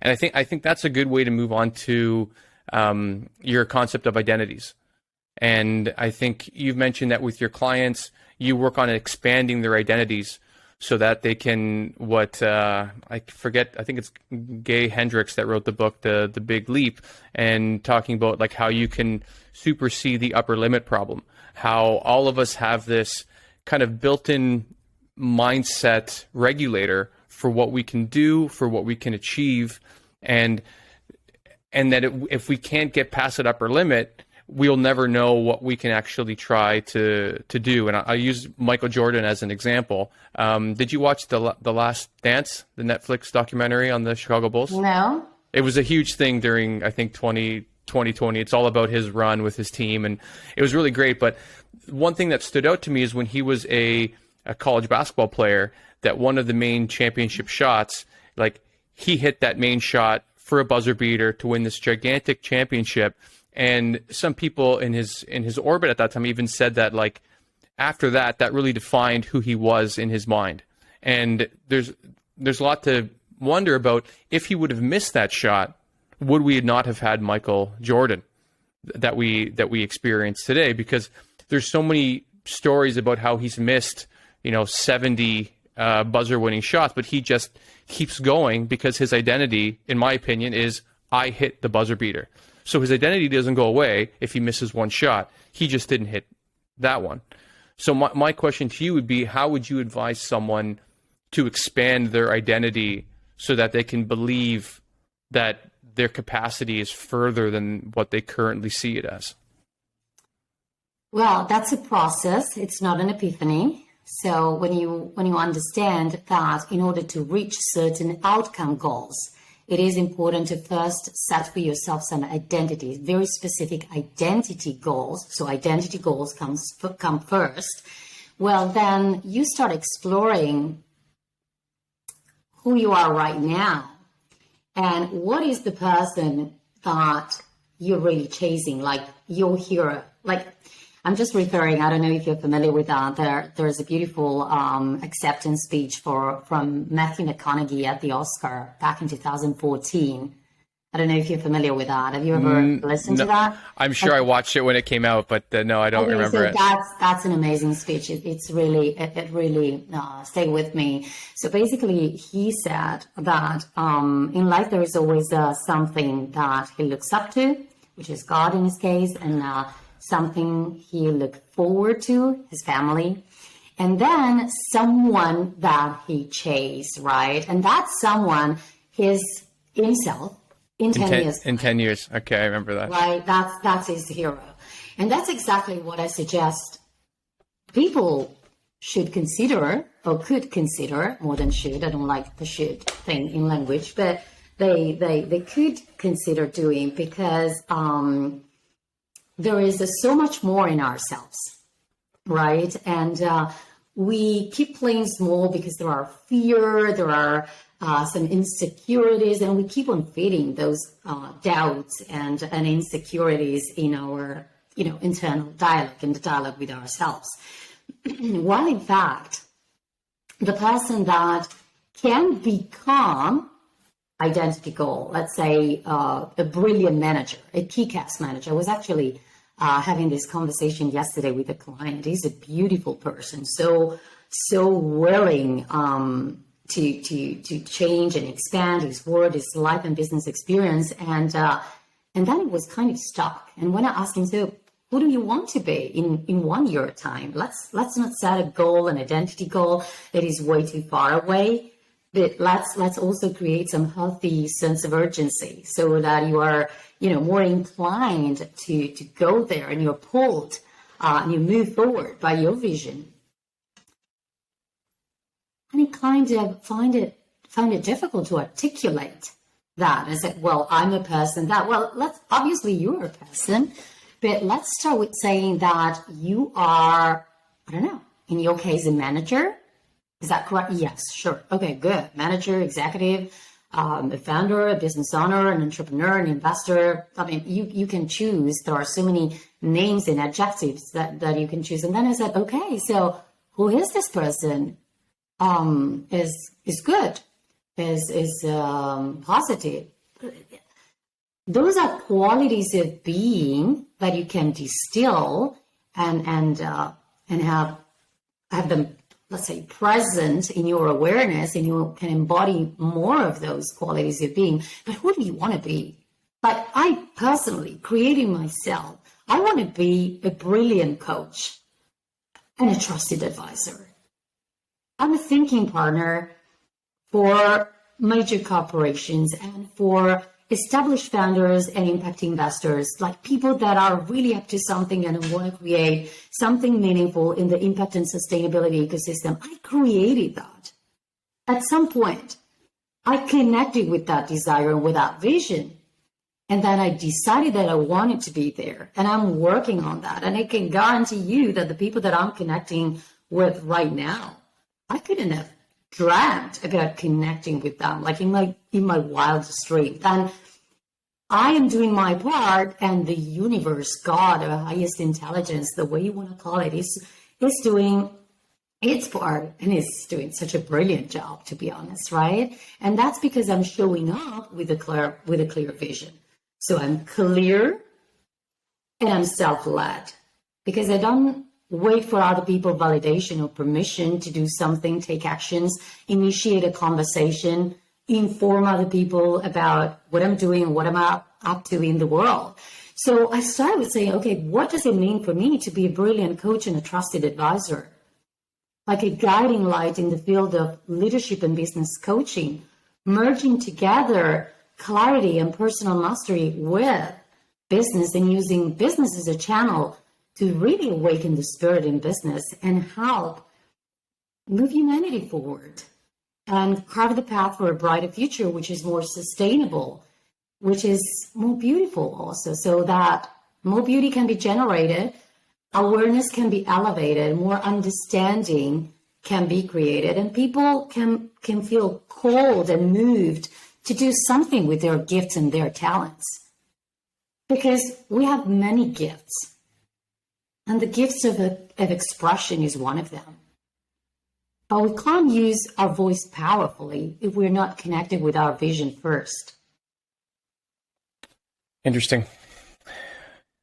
And I think that's a good way to move on to your concept of identities. And I think you've mentioned that with your clients, you work on expanding their identities so that they can, I forget, I think it's Gay Hendricks that wrote the book, The Big Leap, and talking about like how you can supersede the upper limit problem, how all of us have this kind of built-in mindset regulator for what we can do, for what we can achieve, and that if we can't get past that upper limit, we'll never know what we can actually try to do. And I use Michael Jordan as an example. Did you watch the Last Dance, the Netflix documentary on the Chicago Bulls? No. It was a huge thing during, I think, 2020. It's all about his run with his team, and it was really great. But one thing that stood out to me is when he was a college basketball player, that one of the main championship shots, like he hit that main shot for a buzzer beater to win this gigantic championship. And some people in his orbit at that time even said that, like, after that really defined who he was in his mind. And there's a lot to wonder about. If he would have missed that shot, would we not have had Michael Jordan that we experience today? Because there's so many stories about how he's missed, 70 buzzer-winning shots, but he just keeps going because his identity, in my opinion, is I hit the buzzer beater. So his identity doesn't go away if he misses one shot. He just didn't hit that one. So my question to you would be, how would you advise someone to expand their identity so that they can believe that their capacity is further than what they currently see it as? Well, that's a process. It's not an epiphany. So when you understand that in order to reach certain outcome goals, it is important to first set for yourself some identities, very specific identity goals. So identity goals come first. Well, then you start exploring who you are right now and what is the person that you're really chasing, like your hero. Like, I'm just referring, I don't know if you're familiar with that. There's a beautiful acceptance speech from Matthew McConaughey at the Oscar back in 2014. I don't know if you're familiar with that. Have you ever listened to that? I'm sure I watched it when it came out, but no, I don't remember it. That's an amazing speech. It really stayed with me. So basically, he said that in life there is always something that he looks up to, which is God in his case, and something he looked forward to, his family, and then someone that he chased, right? And that someone is himself in 10 years. In 10 years. Okay, I remember that. Right, that's his hero. And that's exactly what I suggest people should consider, or could consider, more than should. I don't like the should thing in language, but they could consider doing, because there is so much more in ourselves, right? And we keep playing small because there are fear, there are some insecurities, and we keep on feeding those doubts and insecurities in our, internal dialogue, in the dialogue with ourselves. While in fact, the person that can become identity goal, let's say a brilliant manager, a kick-ass manager. I was actually having this conversation yesterday with a client. He's a beautiful person, so willing to change and expand his world, his life and business experience, and then it was kind of stuck. And when I asked him, so who do you want to be in 1 year time? Let's not set a goal, an identity goal that is way too far away. But let's also create some healthy sense of urgency so that you are, more inclined to go there, and you're pulled and you move forward by your vision. And he kind of found it difficult to articulate that. I said, well, I'm a person that, obviously you're a person, but let's start with saying that you are, I don't know, in your case, a manager. Is that correct? Yes, sure. Okay, good. Manager, executive, a founder, a business owner, an entrepreneur, an investor. I mean, you can choose. There are so many names and adjectives that you can choose. And then I said, okay, so who is this person? Is good, is positive, those are qualities of being that you can distill and have them, let's say, present in your awareness, and you can embody more of those qualities of being. But who do you want to be? Like, I personally, creating myself, I want to be a brilliant coach and a trusted advisor. I'm a thinking partner for major corporations and for established founders and impact investors, like people that are really up to something and want to create something meaningful in the impact and sustainability ecosystem. I created that. At some point, I connected with that desire and with that vision. And then I decided that I wanted to be there. And I'm working on that. And I can guarantee you that the people that I'm connecting with right now, I couldn't have dreamt about connecting with them, like in my wildest dreams. And I am doing my part, and the universe, God, or highest intelligence, the way you want to call it, is doing its part, and is doing such a brilliant job, to be honest, right? And that's because I'm showing up with a clear vision. So I'm clear and I'm self-led, because I don't wait for other people's validation or permission to do something, take actions, initiate a conversation, inform other people about what I'm doing and what I'm up to in the world. So I started with saying, okay, what does it mean for me to be a brilliant coach and a trusted advisor? Like a guiding light in the field of leadership and business coaching, merging together clarity and personal mastery with business, and using business as a channel to really awaken the spirit in business and help move humanity forward and carve the path for a brighter future, which is more sustainable, which is more beautiful also, so that more beauty can be generated, awareness can be elevated, more understanding can be created, and people can feel called and moved to do something with their gifts and their talents. Because we have many gifts, and the gifts of expression is one of them. But we can't use our voice powerfully if we're not connected with our vision first. Interesting.